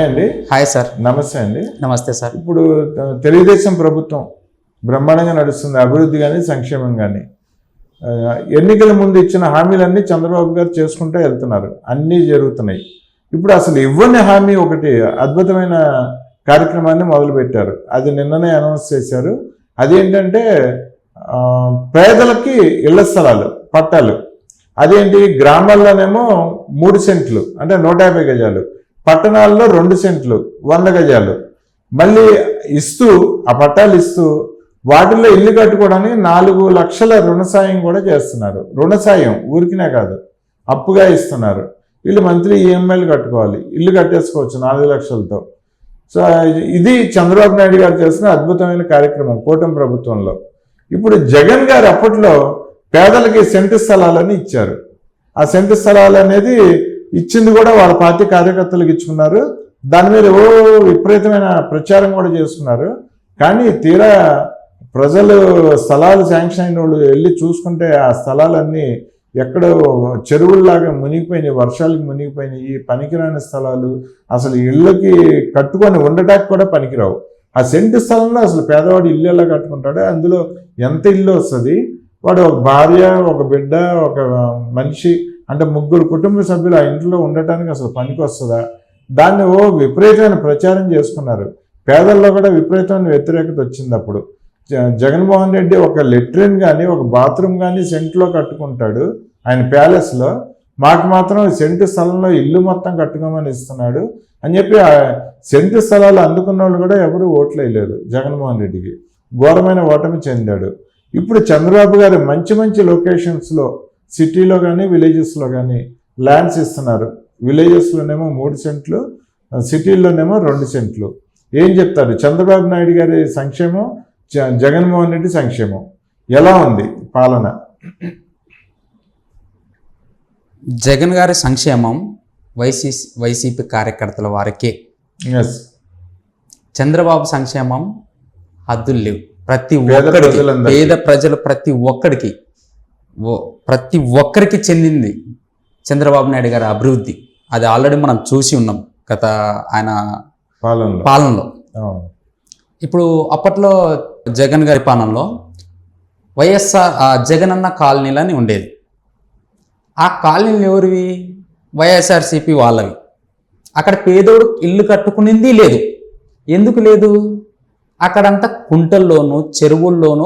అండి. Hi sir. నమస్తే అండి. నమస్తే సార్. ఇప్పుడు తెలుగుదేశం ప్రభుత్వం బ్రహ్మాండంగా నడుస్తుంది, అభివృద్ధి కానీ సంక్షేమం కానీ. ఎన్నికల ముందు ఇచ్చిన హామీలన్నీ చంద్రబాబు గారు చేసుకుంటూ వెళ్తున్నారు, అన్నీ జరుగుతున్నాయి. ఇప్పుడు అసలు ఇవ్వని హామీ ఒకటి అద్భుతమైన కార్యక్రమాన్ని మొదలుపెట్టారు, అది నిన్ననే అనౌన్స్ చేశారు. అదేంటంటే పేదలకి ఇళ్ల స్థలాలు పట్టాలు. అదేంటి, గ్రామాల్లోనేమో 3 సెంట్లు అంటే 150 గజాలు, పట్టణాల్లో 2 సెంట్లు 100 గజాలు మళ్ళీ ఇస్తూ, ఆ పట్టాలు ఇస్తూ వాటిల్లో ఇల్లు కట్టుకోవడానికి 4 లక్షల రుణ సాయం కూడా చేస్తున్నారు. రుణ సాయం ఊరికినే కాదు, అప్పుగా ఇస్తున్నారు. వీళ్ళు మంత్లీ ఈఎంఐలు కట్టుకోవాలి, ఇల్లు కట్టేసుకోవచ్చు 4 లక్షలతో. సో ఇది చంద్రబాబు నాయుడు గారు చేసిన అద్భుతమైన కార్యక్రమం కూటమి ప్రభుత్వంలో. ఇప్పుడు జగన్ గారు అప్పట్లో పేదలకి సెంటు స్థలాలని ఇచ్చారు. ఆ సెంటు స్థలాలు అనేది ఇచ్చింది కూడా వాళ్ళ పార్టీ కార్యకర్తలకు ఇచ్చుకున్నారు. దాని మీద విపరీతమైన ప్రచారం కూడా చేసుకున్నారు. కానీ తీరా ప్రజలు స్థలాలు శాంక్షన్ అయిన వాళ్ళు వెళ్ళి చూసుకుంటే ఆ స్థలాలన్నీ ఎక్కడో చెరువుల్లాగా మునిగిపోయినాయి, వర్షాలకి మునిగిపోయినాయి. పనికిరాని స్థలాలు, అసలు ఇళ్ళకి కట్టుకొని ఉండటానికి కూడా పనికిరావు. ఆ సెంటు స్థలంలో అసలు పేదవాడు ఇల్లు ఎలా కట్టుకుంటాడో, అందులో ఎంత ఇల్లు వస్తుంది, వాడు ఒక భార్య, ఒక బిడ్డ, ఒక మనిషి అంటే 3 కుటుంబ సభ్యులు ఆ ఇంట్లో ఉండటానికి అసలు పనికి వస్తుందా? దాన్ని విపరీతమైన ప్రచారం చేసుకున్నారు. పేదల్లో కూడా విపరీతమైన వ్యతిరేకత వచ్చింది. అప్పుడు జగన్మోహన్ రెడ్డి ఒక లెట్రిన్ కానీ ఒక బాత్రూమ్ కానీ సెంట్లో కట్టుకుంటాడు ఆయన ప్యాలెస్లో, మాకు మాత్రం సెంటు స్థలంలో ఇల్లు మొత్తం కట్టుకోమని ఇస్తున్నాడు అని చెప్పి ఆ సెంటు స్థలాలు అందుకున్న వాళ్ళు కూడా ఎవరు ఓట్లు వేయలేదు జగన్మోహన్ రెడ్డికి. ఘోరమైన ఓటమి చెందాడు. ఇప్పుడు చంద్రబాబు గారు మంచి మంచి లొకేషన్స్లో, సిటీలో కానీ విలేజెస్లో కానీ ల్యాండ్స్ ఇస్తున్నారు. విలేజెస్లోనేమో 3 సెంట్లు, సిటీల్లోనేమో 2 సెంట్లు. ఏం చెప్తారు చంద్రబాబు నాయుడు గారి సంక్షేమం, జగన్మోహన్ రెడ్డి సంక్షేమం ఎలా ఉంది పాలన? జగన్ గారి సంక్షేమం వైసీపీ కార్యకర్తల వారికే. చంద్రబాబు సంక్షేమం హద్దులు లేవు. ప్రతి ఒక్కరికి, పేద ప్రజలు ప్రతి ఒక్కరికి చెందింది చంద్రబాబు నాయుడు గారి అభివృద్ధి. అది ఆల్రెడీ మనం చూసి ఉన్నాం గత ఆయన పాలనలో. ఇప్పుడు అప్పట్లో జగన్ గారి పాలనలో జగనన్న కాలనీలని ఉండేది. ఆ కాలనీలు ఎవరివి? వైఎస్ఆర్సీపీ వాళ్ళవి. అక్కడ పేదోడు ఇల్లు కట్టుకునింది లేదు. ఎందుకు లేదు? అక్కడంతా కుంటల్లోనూ చెరువుల్లోనూ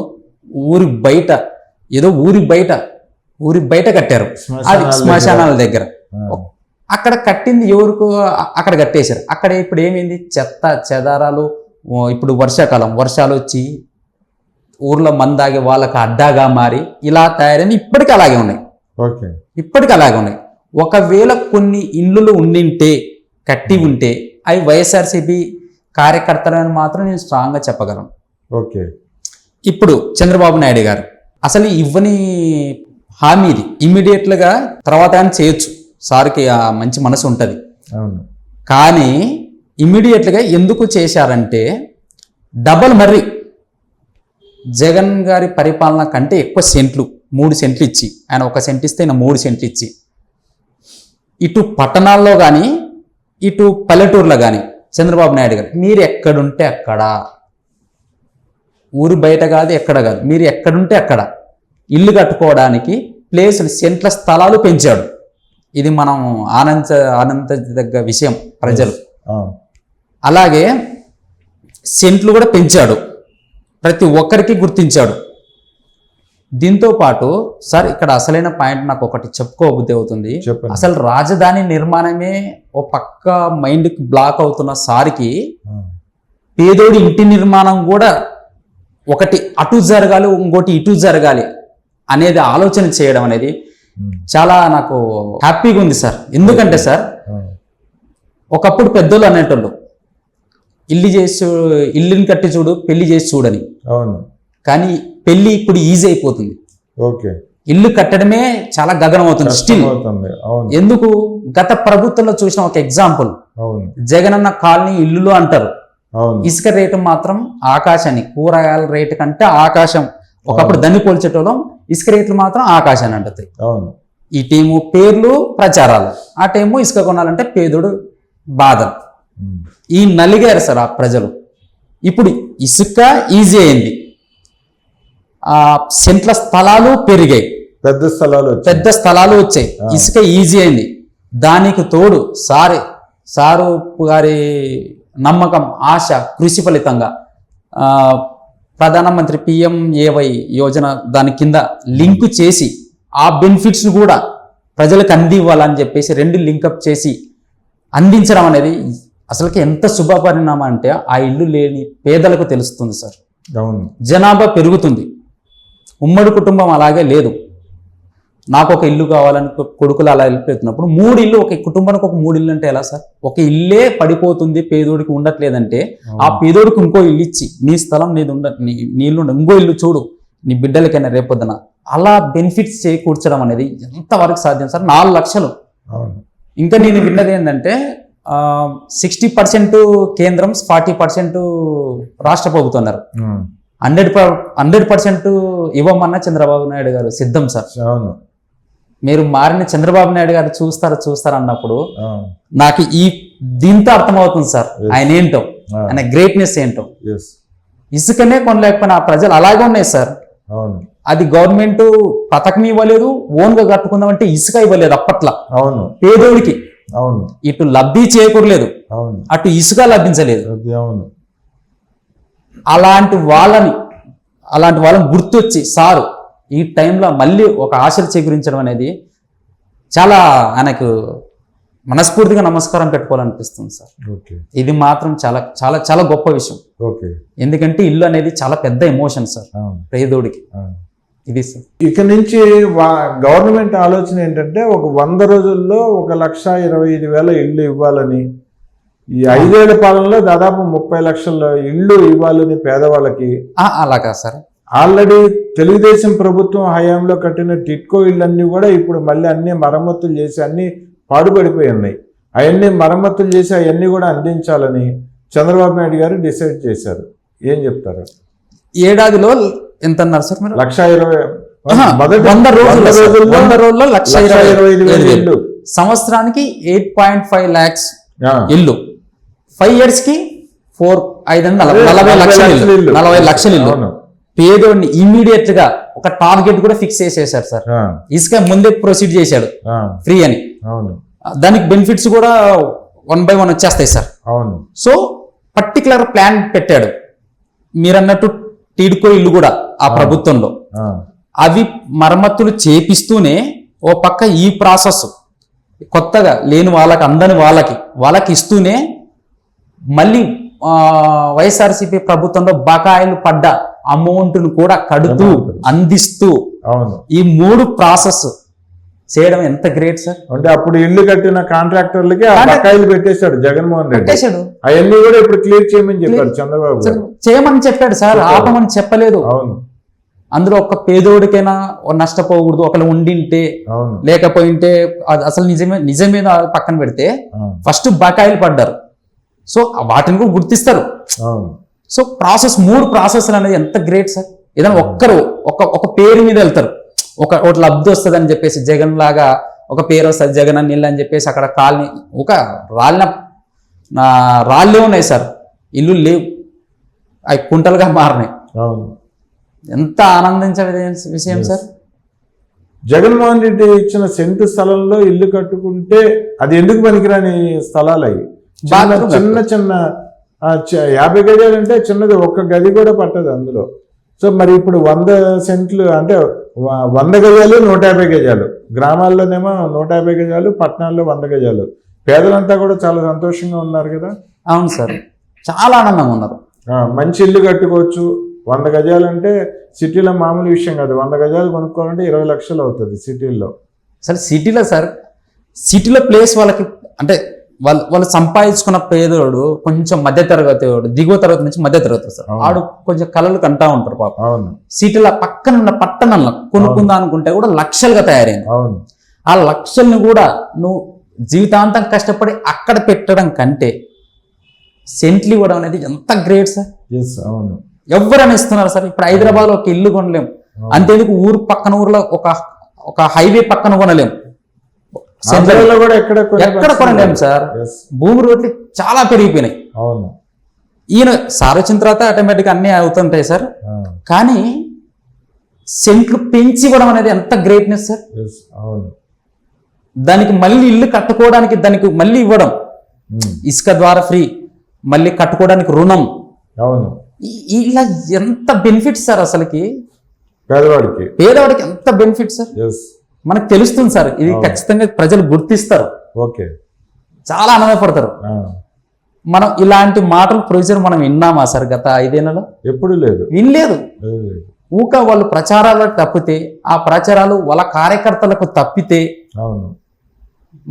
ఊరి బయట కట్టారు. అది శ్మశానాల దగ్గర. అక్కడ కట్టింది ఎవరికో అక్కడ కట్టేశారు. అక్కడ ఇప్పుడు ఏమైంది? చెత్త చెదారాలు. ఇప్పుడు వర్షాకాలం, వర్షాలు వచ్చి ఊర్లో మందాగి వాళ్ళకి అడ్డాగా మారి ఇలా తయారైంది. ఇప్పటికీ అలాగే ఉన్నాయి. ఒకవేళ కొన్ని ఇళ్ళు ఉండింటే, కట్టి ఉంటే, అవి వైఎస్ఆర్సీపీ కార్యకర్తలను మాత్రం నేను స్ట్రాంగ్గా చెప్పగలను. ఇప్పుడు చంద్రబాబు నాయుడు గారు అసలు ఇవ్వని హామీది ఇమ్మీడియట్లుగా తర్వాత ఆయన చేయొచ్చు. సార్కి ఆ మంచి మనసు ఉంటుంది. కానీ ఇమ్మీడియట్లుగా ఎందుకు చేశారంటే, డబల్ మర్రి జగన్ గారి పరిపాలన కంటే ఎక్కువ సెంట్లు, 3 సెంట్లు ఇచ్చి, ఆయన 1 సెంట్ ఇస్తే ఆయన 3 సెంట్లు ఇచ్చి, ఇటు పట్టణాల్లో కానీ ఇటు పల్లెటూరులో కానీ చంద్రబాబు నాయుడు గారు మీరు ఎక్కడుంటే అక్కడ, ఊరు బయట కాదు ఎక్కడ కాదు, మీరు ఎక్కడుంటే అక్కడ ఇల్లు కట్టుకోవడానికి ప్లేసులు, సెంట్ల స్థలాలు పెంచాడు. ఇది మనం ఆనందదగ్గ విషయం ప్రజలు. అలాగే సెంట్లు కూడా పెంచాడు, ప్రతి ఒక్కరికి గుర్తించాడు. దీంతో పాటు సార్ ఇక్కడ అసలైన పాయింట్ నాకు ఒకటి చెప్పుకోబుద్ధి అవుతుంది. అసలు రాజధాని నిర్మాణమే ఓ పక్క మైండ్కి బ్లాక్ అవుతున్న సార్కి పేదోడి ఇంటి నిర్మాణం కూడా ఒకటి అటు జరగాలి, ఇంకోటి ఇటు జరగాలి అనేది ఆలోచన చేయడం అనేది చాలా నాకు హ్యాపీగా ఉంది సార్. ఎందుకంటే సార్, ఒకప్పుడు పెద్దోళ్ళు అనేటోళ్ళు ఇల్లుని కట్టి చూడు, పెళ్లి చేసి చూడని. కానీ పెళ్లి ఇప్పుడు ఈజీ అయిపోతుంది. ఇల్లు కట్టడమే చాలా గగనం అవుతుంది స్టిల్. ఎందుకు? గత ప్రభుత్వంలో చూసిన ఒక ఎగ్జాంపుల్, జగనన్న కాలనీ ఇల్లులు అంటారు, ఇసుక రేటు మాత్రం ఆకాశాన్ని, కూరగాయల రేటు కంటే ఆకాశం. ఒకప్పుడు దాన్ని పోల్చేటోళ్ళం, ఇసుక రేట్లు మాత్రం ఆకాశాన్ని అంటుంది. ఈ టీము పేర్లు ప్రచారాలు, ఆ టైము ఇసుక కొనాలంటే పేదోడు బాధ. ఈ నలిగారు సార్ ఆ ప్రజలు. ఇప్పుడు ఇసుక ఈజీ అయింది, ఆ సెంట్ల స్థలాలు పెరిగాయి, పెద్ద స్థలాలు వచ్చాయి, ఇసుక ఈజీ అయింది. దానికి తోడు సారు గారి నమ్మకం, ఆశ, కృషి ఫలితంగా ప్రధానమంత్రి PMAY యోజన దాని కింద లింక్ చేసి ఆ బెనిఫిట్స్ కూడా ప్రజలకు అందివ్వాలని చెప్పేసి 2 లింకప్ చేసి అందించడం అనేది అసలుకి ఎంత శుభ పరిణామం అంటే ఆ ఇల్లు లేని పేదలకు తెలుస్తుంది సార్. జనాభా పెరుగుతుంది, ఉమ్మడి కుటుంబం అలాగే లేదు. నాకు ఒక ఇల్లు కావాలని కొడుకులు అలా వెళ్ళిపోతున్నప్పుడు 3 ఇల్లు, ఒక కుటుంబానికి ఒక 3 ఇల్లు అంటే ఎలా సార్? ఒక ఇల్లే పడిపోతుంది, పేదోడికి ఉండట్లేదంటే ఆ పేదోడికి ఇంకో ఇల్లు ఇచ్చి నీ స్థలం నీళ్ళు ఇంకో ఇల్లు చూడు నీ బిడ్డలకైనా రేపొద్దున అలా బెనిఫిట్స్ చేకూర్చడం అనేది ఎంతవరకు సాధ్యం సార్? 4 లక్షలు. ఇంకా నేను విన్నది ఏంటంటే 60% కేంద్రం, 40% రాష్ట్ర ప్రభుత్వం అన్నారు. 100% ఇవ్వమన్న చంద్రబాబు నాయుడు గారు సిద్ధం సార్. మీరు మారిన చంద్రబాబు నాయుడు గారు చూస్తారు అన్నప్పుడు నాకు దీంతో అర్థమవుతుంది సార్ ఆయన ఏంటో, ఆయన గ్రేట్నెస్ ఏంటో. ఇసుకనే కొనలేకపోయినా ఆ ప్రజలు అలాగే ఉన్నాయి సార్. అది గవర్నమెంట్ పథకం ఇవ్వలేదు, ఓన్ గా కట్టుకుందామంటే ఇసుక ఇవ్వలేదు అప్పట్లో పేదోడికి. ఇటు లబ్ధి చేకూరలేదు, అటు ఇసుక లభించలేదు. అలాంటి వాళ్ళని గుర్తొచ్చి సారు ఈ టైంలో మళ్ళీ ఒక ఆశలు చేకూరించడం అనేది చాలా ఆయనకు మనస్ఫూర్తిగా నమస్కారం పెట్టుకోవాలనిపిస్తుంది సార్. ఇది మాత్రం చాలా చాలా చాలా గొప్ప విషయం. ఎందుకంటే ఇల్లు అనేది చాలా పెద్ద ఎమోషన్ సార్ పేదోడికి. ఇది సార్ ఇక నుంచి గవర్నమెంట్ ఆలోచన ఏంటంటే ఒక 100 రోజుల్లో 1,25,000 ఇళ్ళు ఇవ్వాలని, ఈ 5 ఏళ్ల పాలనలో దాదాపు 30 లక్షల ఇళ్ళు ఇవ్వాలని పేదవాళ్ళకి. అలాగా సార్. ఆల్రెడీ తెలుగుదేశం ప్రభుత్వం హయాంలో కట్టిన టిట్కో ఇళ్ళన్నీ కూడా ఇప్పుడు మళ్ళీ అన్ని మరమ్మతులు చేసి అన్ని పాడుపడిపోయి ఉన్నాయి. అవన్నీ మరమ్మతులు చేసి అవన్నీ కూడా అందించాలని చంద్రబాబు నాయుడు గారు డిసైడ్ చేశారు. ఏం చెప్తారు? ఏడాదిలో ఎంత అన్నారు సార్ మీరు? 1,20,000. 100 రోజుల్లో 1,25,000 సంవత్సరానికి 8.5 lakhs ఇల్లు, 5 years కి 40 లక్షల ఇల్లు. పేదోడిని ఇమ్మీడియట్ గా ఒక టార్గెట్ కూడా ఫిక్స్ చేసేసారు సార్. ఇసుక ముందే ప్రొసీడ్ చేశాడు ఫ్రీ అని. దానికి బెనిఫిట్స్ కూడా 1 by 1 వచ్చేస్తాయి సార్. సో పర్టికులర్ ప్లాన్ పెట్టాడు. మీరన్నట్టు టీడ్కో ఇల్లు కూడా ఆ ప్రభుత్వంలో అవి మరమ్మతులు చేపిస్తూనే ఓ పక్క ఈ ప్రాసెస్ కొత్తగా లేని వాళ్ళకి అందని వాళ్ళకి ఇస్తూనే మళ్ళీ వైఎస్ఆర్సీపీ ప్రభుత్వంలో బకాయిలు పడ్డ అమౌంట్ను కూడా కడుతూ అందిస్తూ ఈ 3 ప్రాసెస్ చేయడం ఎంత గ్రేట్ సార్. అంటే అప్పుడు ఇల్లు కట్టిన కాంట్రాక్టర్లకి బకాయిలు పెట్టేశాడు జగన్మోహన్ రెడ్డి. అవన్నీ కూడా ఇప్పుడు క్లియర్ చేయమని చెప్పాడు చంద్రబాబు. చేయమని చెప్పాడు సార్, ఆపమని చెప్పలేదు. అందులో ఒక్క పేదోడికైనా నష్టపోకూడదు. ఒకళ్ళు ఉండింటే లేకపోయింటే అసలు నిజమే పక్కన పెడితే ఫస్ట్ బకాయిలు పడ్డారు. సో వాటిని కూడా గుర్తిస్తారు. సో ప్రాసెస్ 3 ప్రాసెస్లు అనేది ఎంత గ్రేట్ సార్. ఏదైనా ఒక పేరు మీద వెళ్తారు, ఒక లబ్ధి వస్తుంది అని చెప్పేసి జగన్ లాగా ఒక పేరు వస్తుంది, జగన్ అని ఇల్లు అని చెప్పేసి అక్కడ కాలనీ ఒక రాళ్ళే ఉన్నాయి సార్, ఇల్లు లేవు, అవి కుంటలుగా మారినాయి. ఎంత ఆనందించే విషయం సార్. జగన్మోహన్ రెడ్డి ఇచ్చిన సెంటు స్థలంలో ఇల్లు కట్టుకుంటే అది ఎందుకు పనికిరాని స్థలాలు అవి. చిన్న 50 గజాలు అంటే చిన్నది, ఒక్క గది కూడా పట్టదు అందులో. సో మరి ఇప్పుడు 100 సెంట్లు అంటే 100 గజాలు 150 గజాలు, గ్రామాల్లోనేమో 150 గజాలు, పట్టణాల్లో 100 గజాలు. పేదలంతా కూడా చాలా సంతోషంగా ఉన్నారు కదా. అవును సార్, చాలా ఆనందంగా ఉన్నారు. మంచి ఇల్లు కట్టుకోవచ్చు. 100 గజాలు అంటే సిటీలో మామూలు విషయం కాదు. 100 గజాలు కొనుక్కోవాలంటే 20 లక్షలు అవుతుంది సిటీల్లో. సార్ సిటీలో ప్లేస్ వాళ్ళకి అంటే వాళ్ళు సంపాదించుకున్న పేదోడు కొంచెం మధ్యతరగతి వాడు, దిగువ తరగతి నుంచి మధ్య తరగతి సార్, ఆడు కొంచెం కళలు కంటా ఉంటారు పాప. సిటీలో పక్కన ఉన్న పట్టణంలో కొనుక్కుందా అనుకుంటే కూడా లక్షలుగా తయారైంది. ఆ లక్షల్ని కూడా నువ్వు జీవితాంతం కష్టపడి అక్కడ పెట్టడం కంటే సెంట్లు ఇవ్వడం అనేది ఎంత గ్రేట్ సార్. ఎవరైనా ఇస్తున్నారు సార్. ఇప్పుడు హైదరాబాద్ లో ఒక ఇల్లు కొనలేం, అంతేందుకు ఊరు పక్కన ఊర్లో ఒక హైవే పక్కన కొనలేం. ఆంధ్రాలో కూడా ఎక్కడ ఎక్కడ కొనలేము సార్. Yes. భూమి రేట్లు చాలా పెరిగిపోయినాయి. అవును. ఈయన సార్ వచ్చిన తర్వాత ఆటోమేటిక్గా అన్నీ అవుతుంటాయి సార్. ఆ, కానీ సెంట్లు పెంచి ఇవ్వడం అనేది ఎంత గ్రేట్నెస్ సార్. yes, అవును. దానికి మళ్ళీ ఇల్లు కట్టుకోవడానికి దానికి మళ్ళీ ఇవ్వడం, ఇసుక ద్వారా ఫ్రీ, మళ్ళీ కట్టుకోవడానికి రుణం, అవును. ఇలా ఎంత బెనిఫిట్స్ సార్. అసలుకి పేదవాడికి ఎంత బెనిఫిట్ సార్. ఎస్, మనకు తెలుస్తుంది సార్. ఇది ఖచ్చితంగా ప్రజలు గుర్తిస్తారు, ఓకే, చాలా ఆనందపడతారు. మనం ఇలాంటి మాటలు ప్రొసీజర్ మనం విన్నామా సార్ గత 5 ఏళ్లలో? ఎప్పుడు లేదు, వినలేదు. లేదు. ఊక వాళ్ళు ప్రచారాలకు తప్పితే, ఆ ప్రచారాలు వాళ్ళ కార్యకర్తలకు తప్పితే అవును,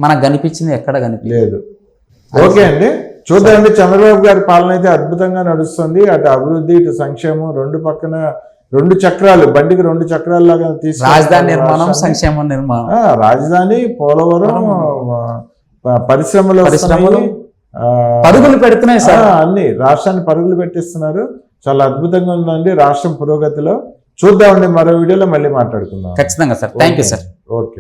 మనకు కనిపించింది ఎక్కడ కనిపించలేదు. లేదు. ఓకే అండి, చూద్దామండి. చంద్రబాబు గారి పాలన అయితే అద్భుతంగా నడుస్తుంది. అటు అభివృద్ధి, ఇటు సంక్షేమం, రెండు పక్కన 2 చక్రాలు, బండికి 2 చక్రాలు లాగా రాజధాని నిర్మాణం, సంక్షేమ నిర్మాణం, రాజధాని, పోలవరం, పరిశ్రమలు పరుగులు పెడుతున్నాయి సార్. అన్ని రాష్ట్రాన్ని పరుగులు పెట్టిస్తున్నారు. చాలా అద్భుతంగా ఉందండి రాష్ట్రం పురోగతిలో. చూద్దామండి, మరో వీడియోలో మళ్ళీ మాట్లాడుకుందాం. ఖచ్చితంగా sir. Thank you sir. Okay.